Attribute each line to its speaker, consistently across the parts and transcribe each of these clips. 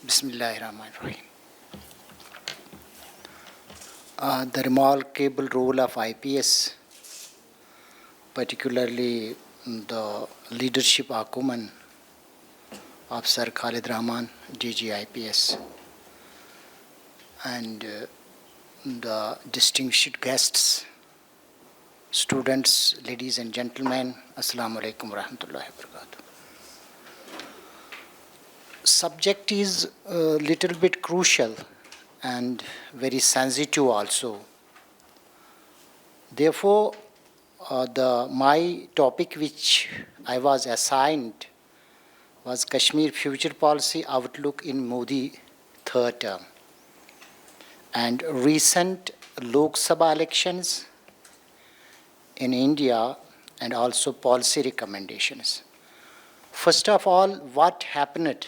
Speaker 1: Bismillahirrahmanirrahim. The remarkable role of IPS, particularly the leadership acumen of Sir Khalid Rahman, DG IPS, and the distinguished guests, students, ladies and gentlemen, Assalamu alaikum wa rahmatullahi wa barakatuh. Subject is a little bit crucial and very sensitive also. Therefore, my topic which I was assigned was Kashmir Future Policy Outlook in Modi third term and recent Lok Sabha elections in India and also policy recommendations. First of all, what happened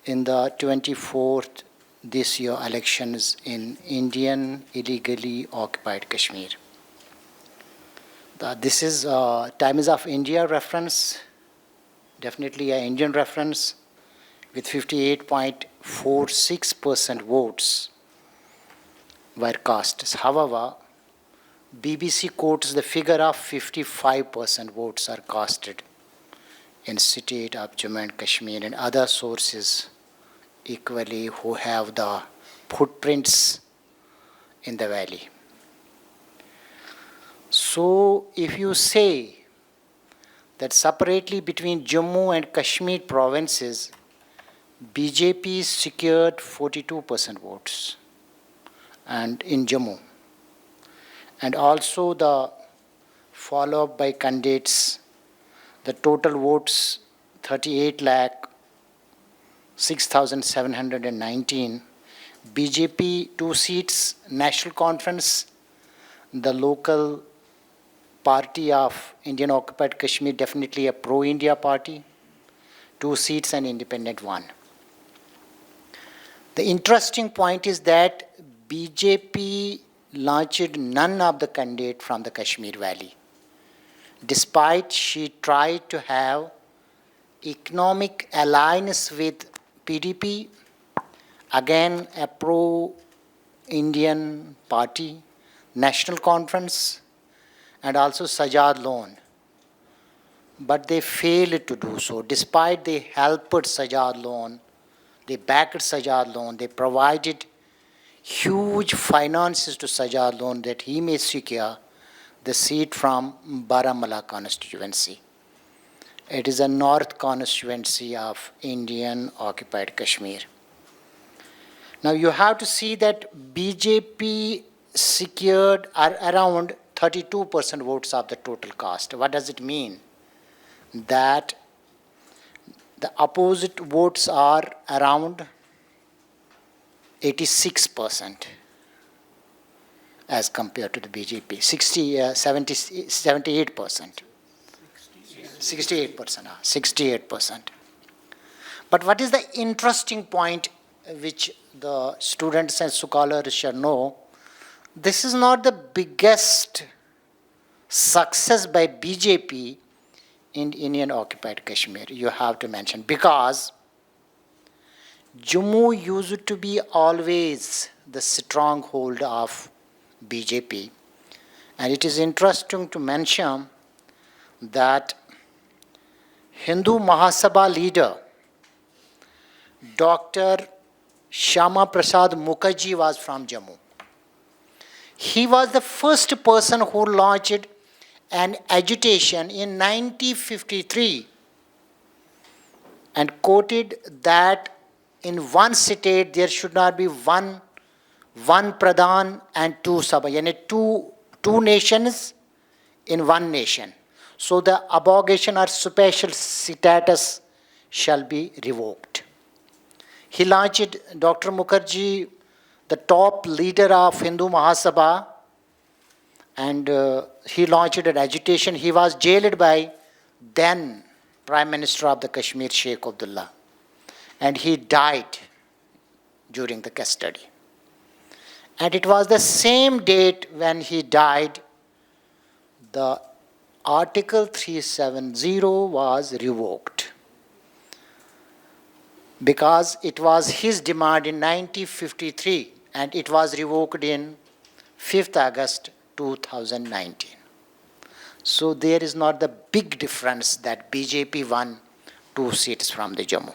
Speaker 1: in the 24th this year elections in Indian illegally occupied Kashmir. This is Times of India reference, definitely an Indian reference, with 58.46% votes were cast. However, BBC quotes the figure of 55% votes are casted in state of Jammu and Kashmir and other sources equally who have the footprints in the valley. So if you say that separately between Jammu and Kashmir provinces, BJP secured 42% votes and in Jammu. And also the follow-up by candidates, the total votes 38,06,719. BJP 2 seats, National Conference, the local party of Indian occupied Kashmir, definitely a pro-India party, 2 seats and independent 1. The interesting point is that BJP launched none of the candidate from the Kashmir Valley, despite she tried to have economic alliance with PDP, again a pro-Indian party, National Conference, and also Sajad Loan. But they failed to do so. Despite they helped Sajad Loan, they backed Sajad Loan, they provided huge finances to Sajad Loan that he may secure the seat from Baramulla constituency. It is a north constituency of Indian occupied Kashmir. Now you have to see that BJP secured around 32% votes of the total cast. What does it mean? That the opposite votes are around 86% as compared to the BJP, 78%. 68%. But what is the interesting point which the students and scholars should know? This is not the biggest success by BJP in Indian occupied Kashmir, you have to mention, because Jammu used to be always the stronghold of BJP. And it is interesting to mention that Hindu Mahasabha leader, Dr. Shama Prasad Mukherjee was from Jammu. He was the first person who launched an agitation in 1953 and quoted that in one state there should not be one Pradhan and 2 Sabha, yani two nations in one nation. So the abrogation or special status shall be revoked. He launched, Dr. Mukherjee, the top leader of Hindu Mahasabha, and he launched an agitation. He was jailed by then Prime Minister of the Kashmir, Sheikh Abdullah, and he died during the custody. And it was the same date when he died, the Article 370 was revoked. because it was his demand in 1953 and it was revoked in 5th August 2019. So there is not the big difference that BJP won 2 seats from the Jammu.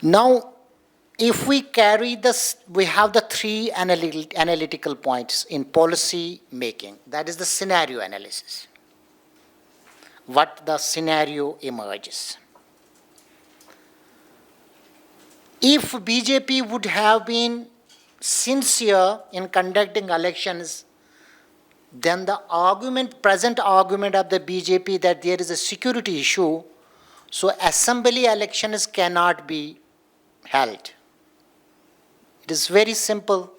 Speaker 1: Now, if we carry this, we have the 3 analytical points in policy making. That is the scenario analysis. What the scenario emerges. If BJP would have been sincere in conducting elections, then the present argument of the BJP that there is a security issue, so assembly elections cannot be held. It is very simple.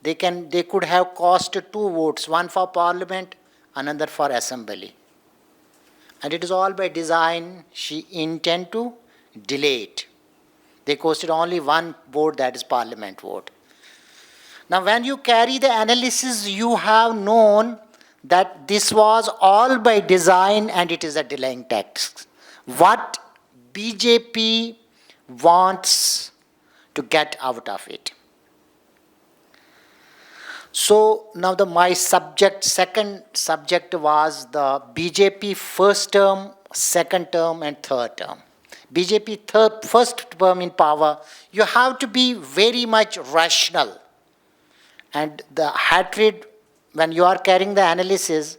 Speaker 1: They could have cost 2 votes, one for parliament, another for assembly. And it is all by design. She intend to delay it. They costed only 1 vote, that is parliament vote. Now when you carry the analysis, you have known that this was all by design and it is a delaying tactic. What BJP wants to get out of it. So now my second subject was the BJP first term, second term and third term. BJP first term in power, you have to be very much rational. And the hatred, when you are carrying the analysis,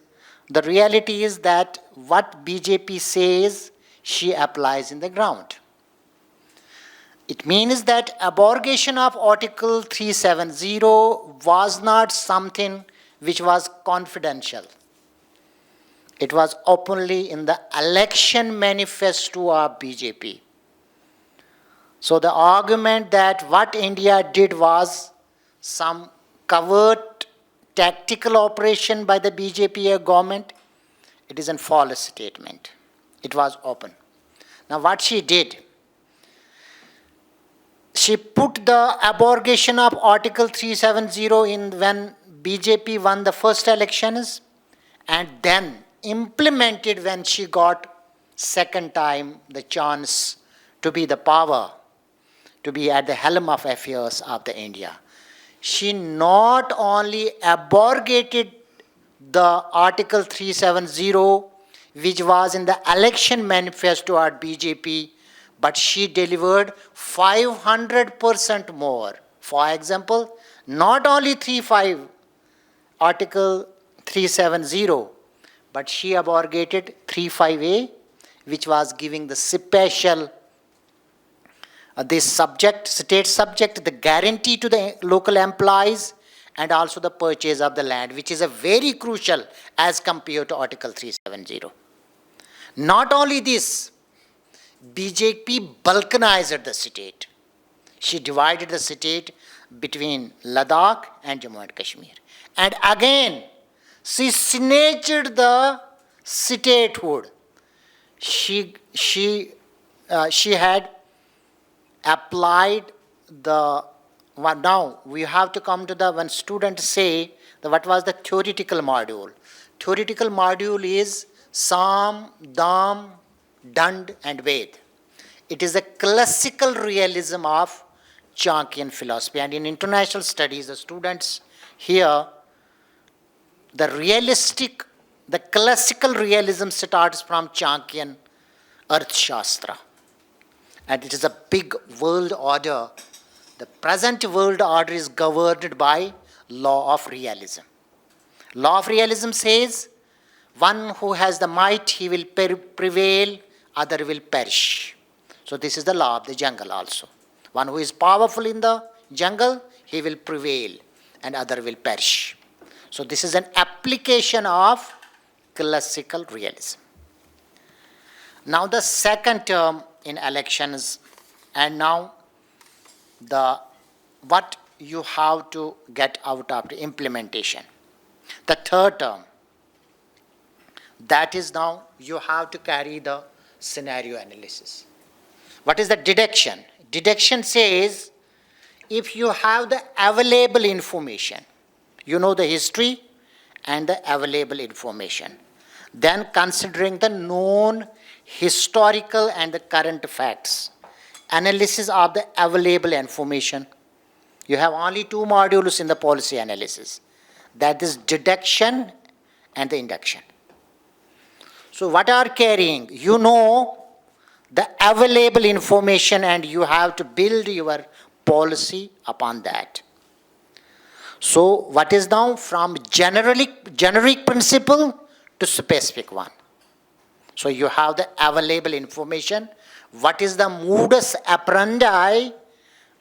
Speaker 1: the reality is that what BJP says, she applies in the ground. It means that abrogation of Article 370 was not something which was confidential. It was openly in the election manifesto of BJP. So the argument that what India did was some covert tactical operation by the BJP government, it is a false statement. It was open. Now what she did, she put the abrogation of Article 370 in when BJP won the first elections and then implemented when she got second time the chance to be the power, to be at the helm of affairs of the India. She not only abrogated the Article 370 which was in the election manifesto at BJP, but she delivered 500% more. For example, not only Article 370, but she abrogated 35A, which was giving the special state subject, the guarantee to the local employees, and also the purchase of the land, which is a very crucial as compared to Article 370. Not only this, BJP balkanized the state. She divided the state between Ladakh and Jammu and Kashmir. And again, she snatched the statehood. She had applied the, now we have to come to the, when students say, what was the theoretical module? Theoretical module is Sam, Dam, Dand and Ved. It is a classical realism of Chanakyan philosophy. And in international studies, the students here, the classical realism starts from Chanakyan Arthashastra. And it is a big world order. The present world order is governed by law of realism. Law of realism says, one who has the might, he will prevail, other will perish. So this is the law of the jungle also. One who is powerful in the jungle, he will prevail, and other will perish. So this is an application of classical realism. Now the second term in elections, and now what you have to get out of the implementation. The third term, that is now you have to carry the scenario analysis. What is the deduction? Deduction says, if you have the available information, you know the history and the available information, then considering the known historical and the current facts, analysis of the available information. You have only two modules in the policy analysis, that is deduction and the induction. So what are carrying? You know the available information and you have to build your policy upon that. So what is now from generic principle to specific one? So you have the available information. What is the modus operandi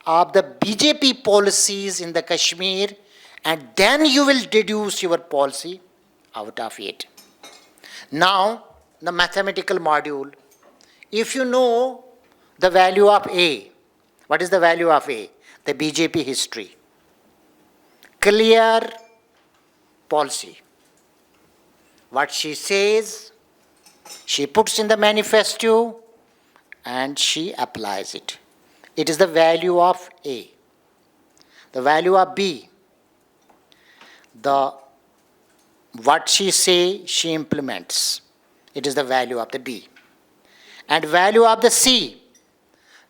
Speaker 1: of the BJP policies in the Kashmir, and then you will deduce your policy out of it. Now, the mathematical module. If you know the value of A, what is the value of A? The BJP history. Clear policy. What she says, she puts in the manifesto and she applies it. It is the value of A. The value of B, what she says, she implements. It is the value of the B. And value of the C,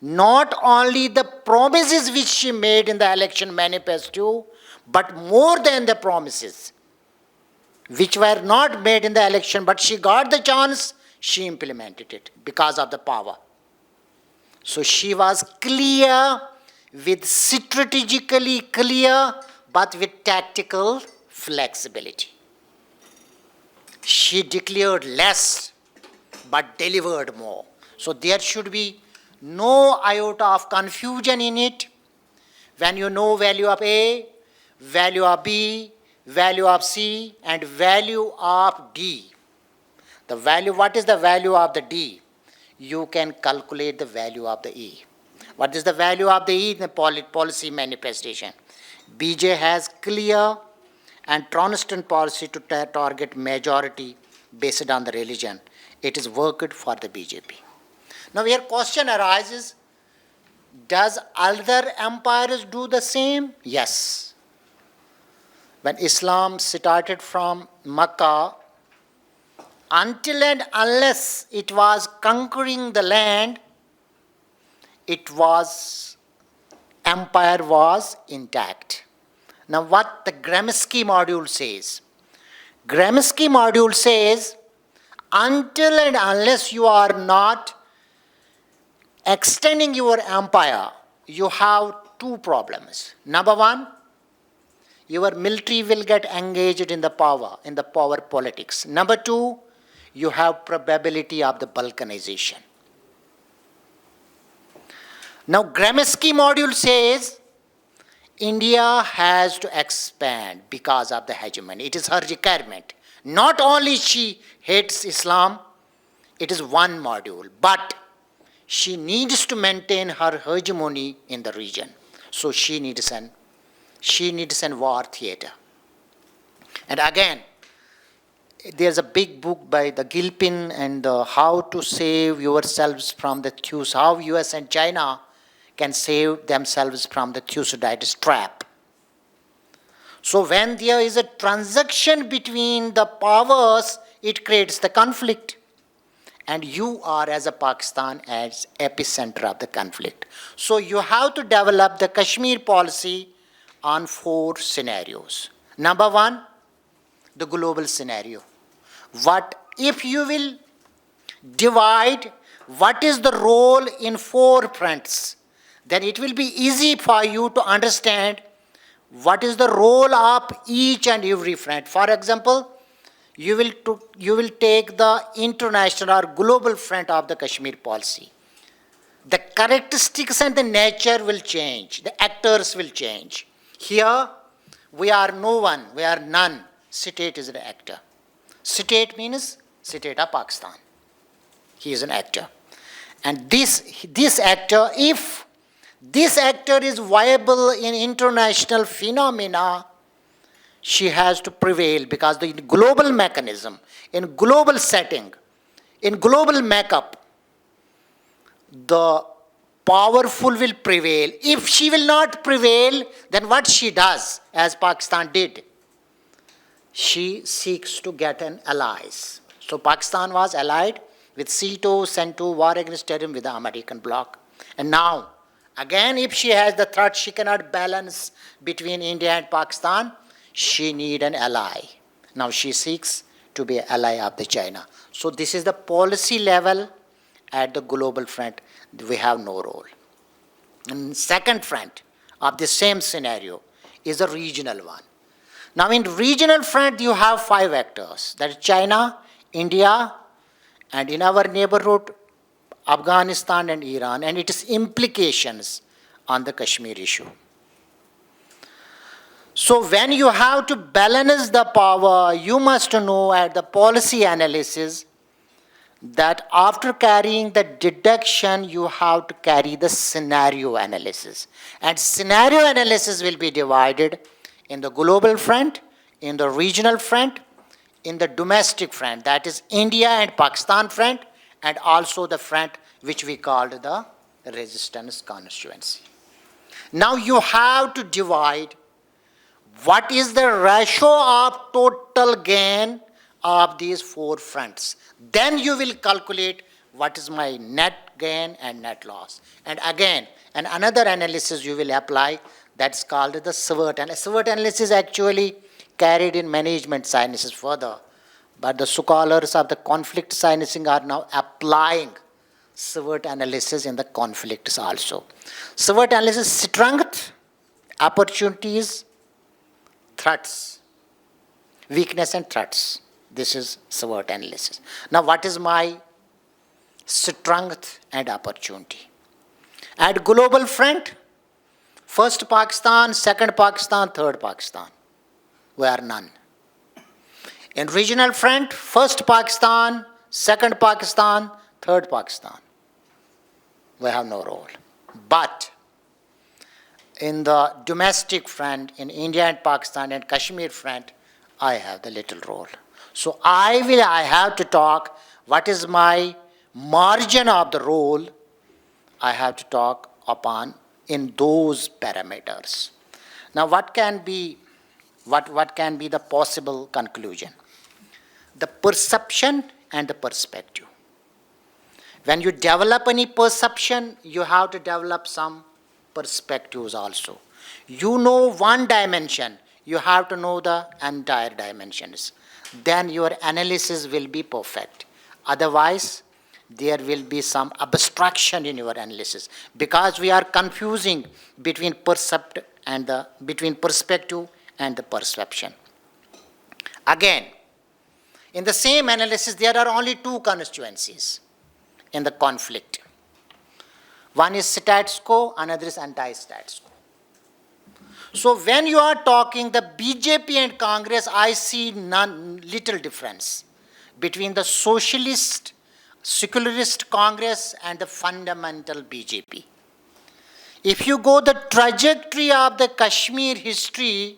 Speaker 1: not only the promises which she made in the election manifesto, but more than the promises which were not made in the election, but she got the chance, she implemented it because of the power. So she was clear, with strategically clear, but with tactical flexibility. She declared less, but delivered more. So there should be no iota of confusion in it. When you know value of A, value of B, value of C, and value of D. The value, what is the value of the D? You can calculate the value of the E. What is the value of the E in the policy manifestation? BJ has clear and constant policy to target majority based on the religion. It is worked for the BJP. Now here question arises, does other empires do the same? Yes. When Islam started from Makkah, until and unless it was conquering the land, empire was intact. Now what the Gramsci module says? Gramsci module says, until and unless you are not extending your empire, you have two problems. Number one, your military will get engaged in the power politics. Number two, you have probability of the balkanization. Now Gramsci module says India has to expand because of the hegemony. It is her requirement. Not only she hates Islam, it is one module, but she needs to maintain her hegemony in the region. So she needs an war theater. And again, there's a big book by the Gilpin and how to save yourselves from the Thucydides, how US and China can save themselves from the Thucydides trap. So when there is a transaction between the powers, it creates the conflict. And you are, as a Pakistan, as epicenter of the conflict. So you have to develop the Kashmir policy on 4 scenarios. Number one, the global scenario. What if you will divide what is the role in 4 fronts, then it will be easy for you to understand what is the role of each and every front. For example, you will take the international or global front of the Kashmir policy. The characteristics and the nature will change. The actors will change. Here, we are no one, we are none. State is the actor. State means state of Pakistan. He is an actor. And this actor, if this actor is viable in international phenomena, she has to prevail, because the global mechanism, in global setting, in global makeup, the powerful will prevail. If she will not prevail, then what she does, as Pakistan did, she seeks to get an allies. So Pakistan was allied with CETO, CENTO, war against terrorism with the American bloc. And now, again, if she has the threat, she cannot balance between India and Pakistan. She need an ally. Now she seeks to be an ally of the China. So this is the policy level at the global front. We have no role. And second front of the same scenario is a regional one. Now in regional front, you have 5 actors. That is China, India, and in our neighborhood, Afghanistan and Iran, and its implications on the Kashmir issue. So when you have to balance the power, you must know at the policy analysis that after carrying the deduction, you have to carry the scenario analysis. And scenario analysis will be divided in the global front, in the regional front, in the domestic front, that is India and Pakistan front, and also the front which we called the resistance constituency. Now you have to divide what is the ratio of total gain of these 4 fronts. Then you will calculate what is my net gain and net loss. And again, and another analysis you will apply, that's called the SWOT. And SWOT analysis actually carried in management sciences further. But the scholars of the conflict sciences are now applying SWOT analysis in the conflicts also. SWOT analysis: strength, opportunities, threats, weakness and threats. This is SWOT analysis. Now what is my strength and opportunity? At global front, first Pakistan, second Pakistan, third Pakistan. We are none. In regional front, first Pakistan, second Pakistan, third Pakistan. We have no role. But in the domestic front, in India and Pakistan and Kashmir front, I have the little role. So I have to talk what is my margin of the role. I have to talk upon in those parameters. Now what can be the possible conclusion? The perception and the perspective. When you develop any perception, you have to develop some perspectives also. You know one dimension, you have to know the entire dimensions. Then your analysis will be perfect. Otherwise, there will be some abstraction in your analysis, because we are confusing between perspective and the perception. Again, in the same analysis, there are only 2 constituencies in the conflict. One is status quo, another is anti-status quo. So when you are talking the BJP and Congress, I see little difference between the socialist, secularist Congress and the fundamental BJP. If you go the trajectory of the Kashmir history,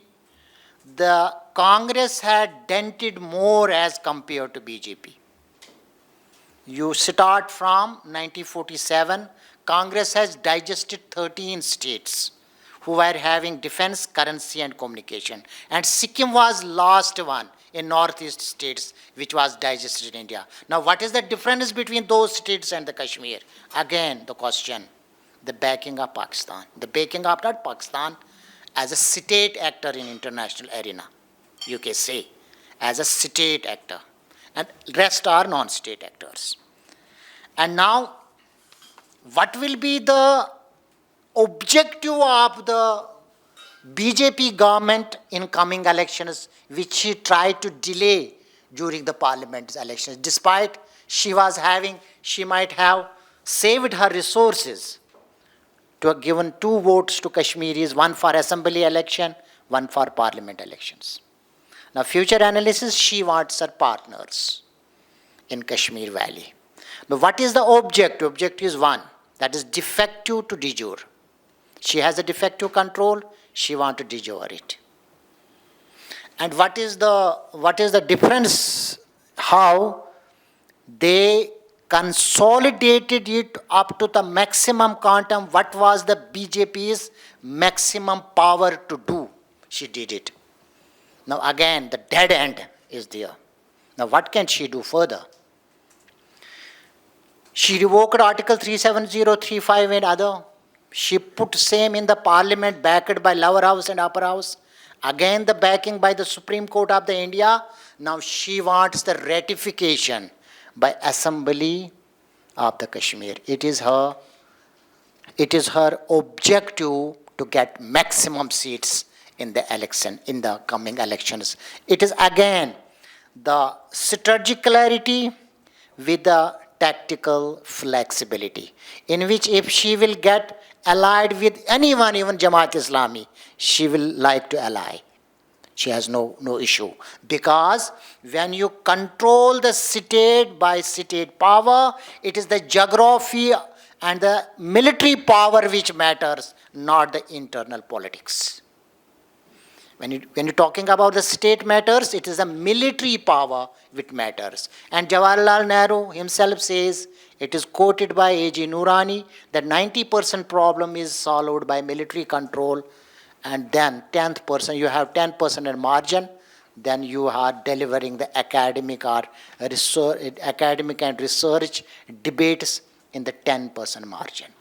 Speaker 1: the Congress had dented more as compared to BJP. You start from 1947, Congress has digested 13 states who were having defense, currency and communication. And Sikkim was last one in northeast states which was digested in India. Now what is the difference between those states and the Kashmir? Again the question, the backing of Pakistan. The backing of not Pakistan as a state actor in international arena, you can say, as a state actor. And rest are non-state actors. And now, what will be the objective of the BJP government in coming elections, which she tried to delay during the parliament elections? Despite she might have saved her resources to have given 2 votes to Kashmiris, 1 for assembly election, 1 for parliament elections. Now, future analysis, she wants her partners in Kashmir Valley. But what is the objective? Objective is 1, that is defective to de jure. She has a defective control, she wants to de jure it. And what is the difference? How they consolidated it up to the maximum quantum. What was the BJP's maximum power to do? She did it. Now again, the dead end is there. Now what can she do further? She revoked Article 370, 35 and other. She put same in the parliament backed by lower house and upper house. Again the backing by the Supreme Court of the India. Now she wants the ratification by Assembly of the Kashmir. It is her objective to get maximum seats in the election, in the coming elections. It is again the strategic clarity with the tactical flexibility, in which if she will get allied with anyone, even Jamaat Islami, she will like to ally. She has no issue. Because when you control the state by state power, it is the geography and the military power which matters, not the internal politics. When you're talking about the state matters, it is the military power which matters. And Jawaharlal Nehru himself says, it is quoted by A.G. Noorani, that 90% problem is solved by military control, and then 10%, you have 10% in margin, then you are delivering the academic and research debates in the 10% margin.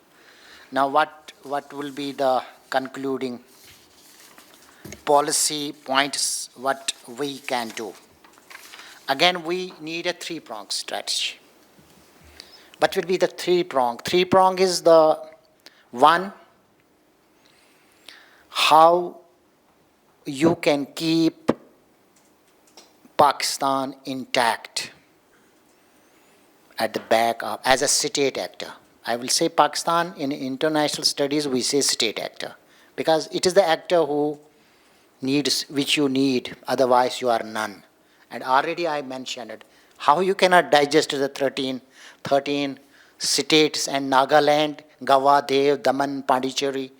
Speaker 1: Now what will be the concluding policy points, what we can do? Again, we need a three-pronged strategy. What will be the three-prong? Three-prong is the one, how you can keep Pakistan intact at the back of, as a state actor. I will say Pakistan, in international studies we say state actor, because it is the actor who needs, which you need, otherwise you are none. And already I mentioned it, how you cannot digest the 13 states and Nagaland, Gawa, Dev, Daman, Pondicherry,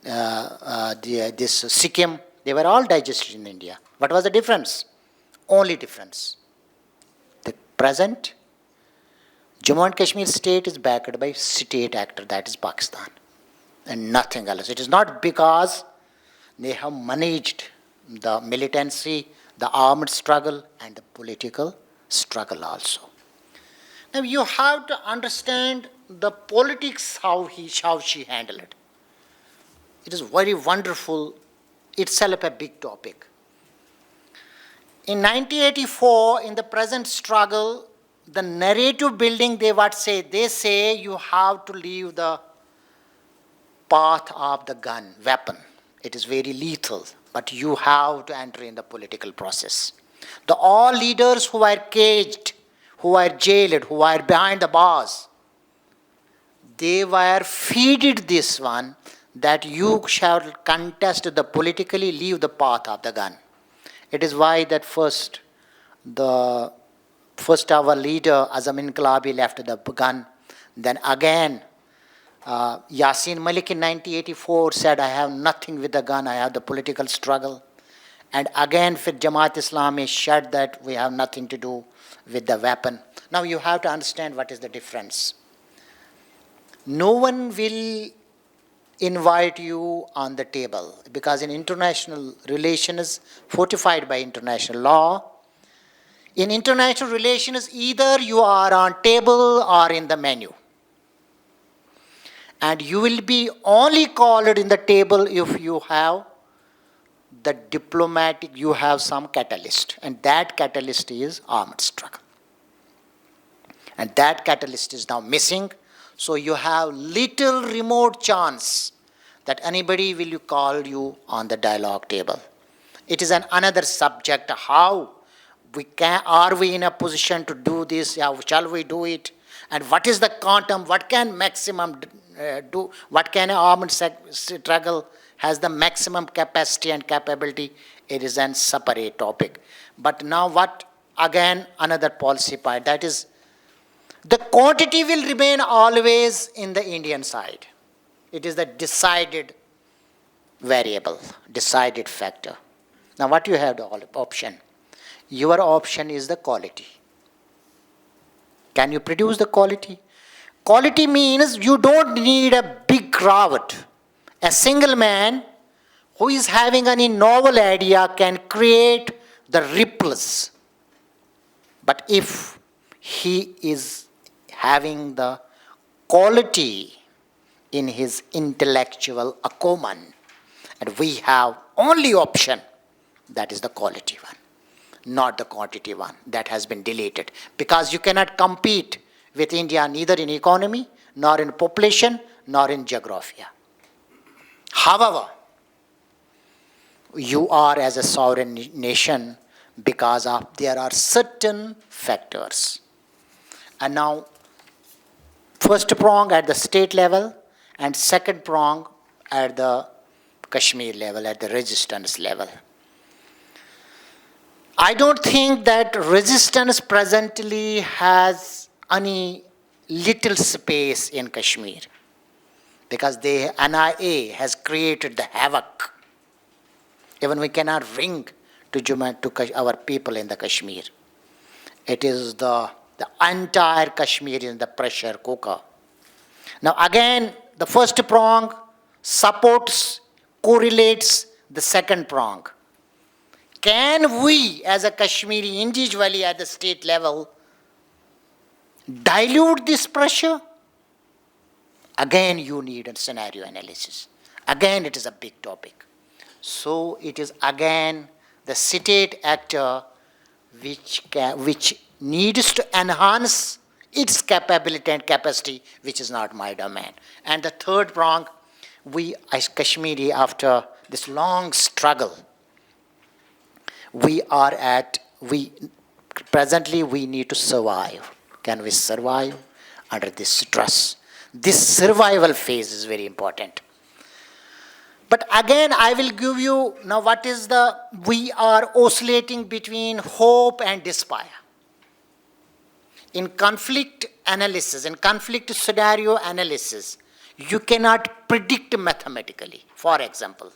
Speaker 1: this Sikkim, they were all digested in India. What was the difference? Only difference. The present Jammu and Kashmir state is backed by state actor, that is Pakistan, and nothing else. It is not because they have managed the militancy, the armed struggle, and the political struggle also. Now you have to understand the politics, how she handled it. It is very wonderful, itself a big topic. In 1984, in the present struggle, the narrative building, they say you have to leave the path of the gun, weapon. It is very lethal, but you have to enter in the political process. All leaders who are caged, who are jailed, who are behind the bars, they were fed this one, that you shall contest the politically, leave the path of the gun. It is why that first our leader Azam Inqilabi left the gun. Then again Yasin Malik in 1984 said, I have nothing with the gun, I have the political struggle. And again for Jamaat Islami said that we have nothing to do with the weapon. Now you have to understand what is the difference. No one will invite you on the table, because in international relations, fortified by international law, in international relations, either you are on table or in the menu. And you will be only called in the table if you have the diplomatic, you have some catalyst. And that catalyst is armed struggle. And that catalyst is now missing. So you have little remote chance that anybody will call you on the dialogue table. It is another subject, how are we in a position to do this, how shall we do it, and what is the quantum, what can maximum do, what can an armed struggle has the maximum capacity and capability. It is a separate topic. But now what, again another policy point, that is the quantity will remain always in the Indian side. It is the decided variable, decided factor. Now what you have the option? Your option is the quality. Can you produce the quality? Quality means you don't need a big crowd. A single man who is having any novel idea can create the ripples. But if he is having the quality in his intellectual acumen, and we have only option, that is the quality one, not the quantity one that has been deleted. Because you cannot compete with India neither in economy, nor in population, nor in geography. However, you are as a sovereign nation because of there are certain factors. And now, first prong at the state level and second prong at the Kashmir level, at the resistance level. I don't think that resistance presently has any little space in Kashmir, because the NIA has created the havoc. Even we cannot bring to our people in the Kashmir. It is the entire Kashmir in the pressure cooker. Now again, the first prong supports, correlates the second prong. Can we as a Kashmiri individually at the state level dilute this pressure? Again, you need a scenario analysis. Again, it is a big topic. So it is again the state actor which needs to enhance its capability and capacity, which is not my domain. And the third prong, we as Kashmiri, after this long struggle, presently we need to survive. Can we survive under this stress? This survival phase is very important. But again, I will give you now we are oscillating between hope and despair. In conflict analysis, in conflict scenario analysis, you cannot predict mathematically. For example,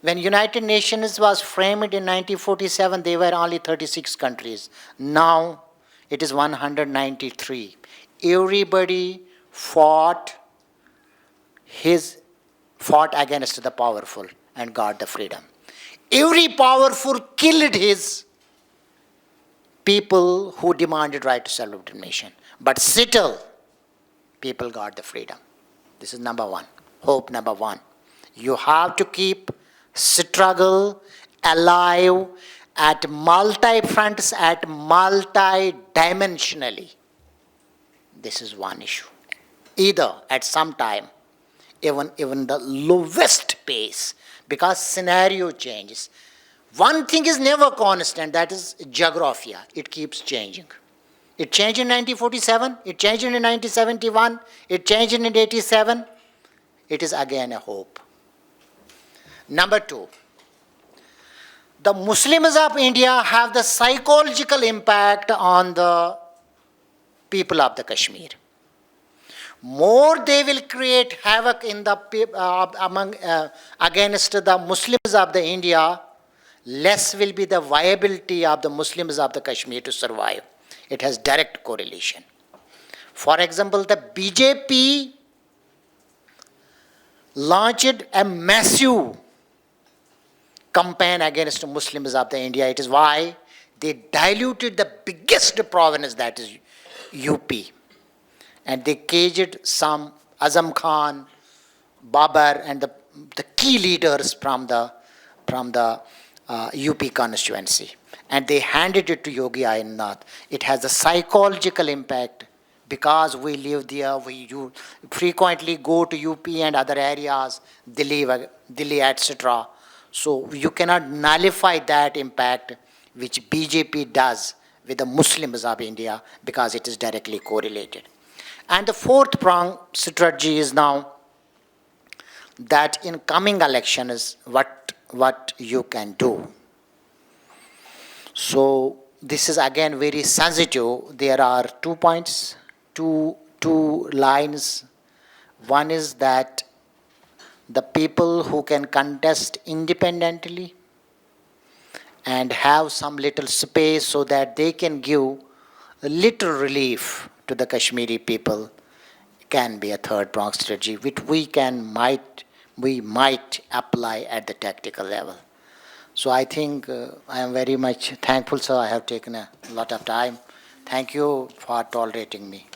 Speaker 1: when United Nations was framed in 1947, there were only 36 countries. Now it is 193. Everybody fought against the powerful and got the freedom. Every powerful killed his people who demanded right to self-determination. But still, people got the freedom. This is number one. Hope number one. You have to keep struggle alive at multi-fronts, at multi-dimensionally. This is one issue. Either at some time, even the lowest pace, because scenario changes. One thing is never constant, that is geography. It keeps changing. It changed in 1947, it changed in 1971, it changed in 1987. It is again a hope. Number two, the Muslims of India have the psychological impact on the people of the Kashmir. More they will create havoc in the against the Muslims of the India, less will be the viability of the Muslims of the Kashmir to survive. It has direct correlation. For example, the BJP launched a massive campaign against Muslims of the India. It is why they diluted the biggest province, that is UP. And they caged some Azam Khan, Babar, and the key leaders from the UP constituency. And they handed it to Yogi Adityanath. It has a psychological impact because we live there, we frequently go to UP and other areas, Delhi, etc. So you cannot nullify that impact which BJP does with the Muslims of India, because it is directly correlated. And the fourth prong strategy is now that in coming election is what you can do. So this is again very sensitive. There are 2 points, two lines. One is that the people who can contest independently and have some little space so that they can give a little relief to the Kashmiri people can be a third prong strategy, which we might apply at the tactical level. So I think I am very much thankful, sir. I have taken a lot of time. Thank you for tolerating me.